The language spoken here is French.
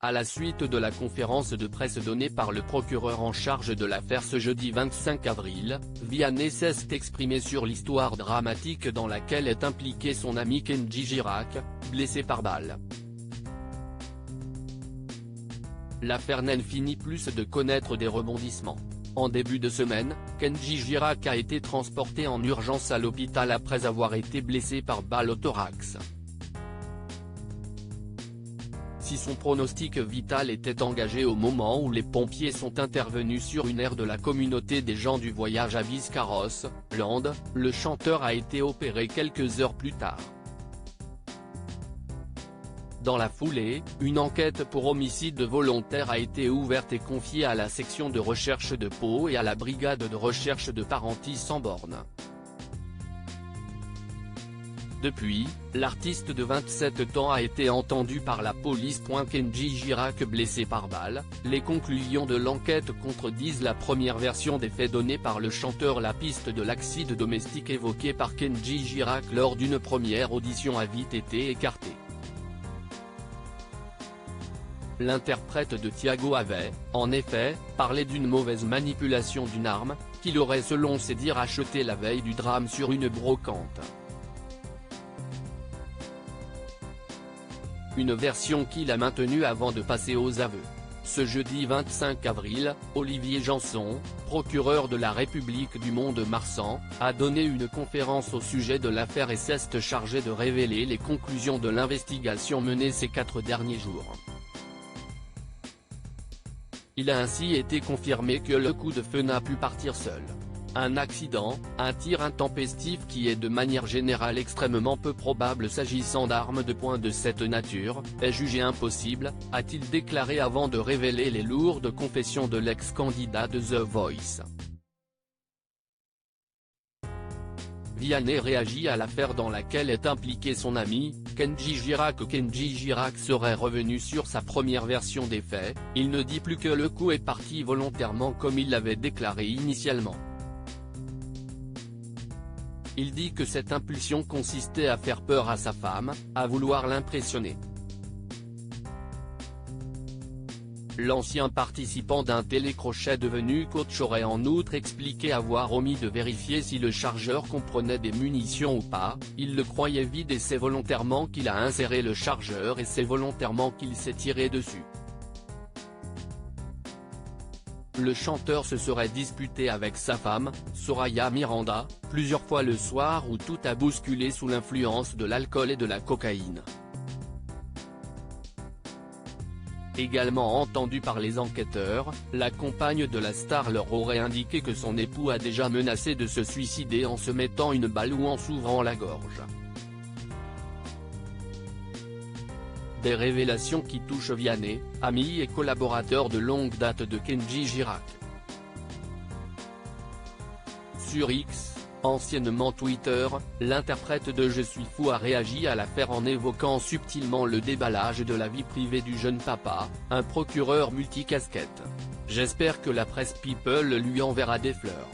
À la suite de la conférence de presse donnée par le procureur en charge de l'affaire ce jeudi 25 avril, Vianney s'est exprimé sur l'histoire dramatique dans laquelle est impliqué son ami Kenji Girac, blessé par balle. L'affaire n'en finit plus de connaître des rebondissements. En début de semaine, Kenji Girac a été transporté en urgence à l'hôpital après avoir été blessé par balle au thorax. Si son pronostic vital était engagé au moment où les pompiers sont intervenus sur une aire de la communauté des gens du voyage à Biscarrosse, Land, le chanteur a été opéré quelques heures plus tard. Dans la foulée, une enquête pour homicide volontaire a été ouverte et confiée à la section de recherche de Pau et à la brigade de recherche de Parentis sans bornes. Depuis, l'artiste de 27 ans a été entendu par la police. Kenji Girac blessé par balle, les conclusions de l'enquête contredisent la première version des faits donnée par le chanteur. La piste de l'accident domestique évoquée par Kenji Girac lors d'une première audition a vite été écartée. L'interprète de Thiago avait, en effet, parlé d'une mauvaise manipulation d'une arme, qu'il aurait selon ses dires achetée la veille du drame sur une brocante. Une version qu'il a maintenue avant de passer aux aveux. Ce jeudi 25 avril, Olivier Janson, procureur de la République du Mont-de-Marsan, a donné une conférence au sujet de l'affaire et s'est chargé de révéler les conclusions de l'investigation menée ces 4 derniers jours. Il a ainsi été confirmé que le coup de feu n'a pu partir seul. Un accident, un tir intempestif qui est de manière générale extrêmement peu probable s'agissant d'armes de poing de cette nature, est jugé impossible, a-t-il déclaré avant de révéler les lourdes confessions de l'ex-candidat de The Voice. Vianney réagit à l'affaire dans laquelle est impliqué son ami, Kenji Girac. Kenji Girac serait revenu sur sa première version des faits, il ne dit plus que le coup est parti volontairement comme il l'avait déclaré initialement. Il dit que cette impulsion consistait à faire peur à sa femme, à vouloir l'impressionner. L'ancien participant d'un télécrochet devenu coach aurait en outre expliqué avoir omis de vérifier si le chargeur comprenait des munitions ou pas. Il le croyait vide et c'est volontairement qu'il a inséré le chargeur et c'est volontairement qu'il s'est tiré dessus. Le chanteur se serait disputé avec sa femme, Soraya Miranda, plusieurs fois le soir où tout a bousculé sous l'influence de l'alcool et de la cocaïne. Également entendue par les enquêteurs, la compagne de la star leur aurait indiqué que son époux a déjà menacé de se suicider en se mettant une balle ou en s'ouvrant la gorge. Des révélations qui touchent Vianney, ami et collaborateur de longue date de Kenji Girac. Sur X, anciennement Twitter, l'interprète de Je suis fou a réagi à l'affaire en évoquant subtilement le déballage de la vie privée du jeune papa, un procureur multicasquette. J'espère que la presse People lui enverra des fleurs.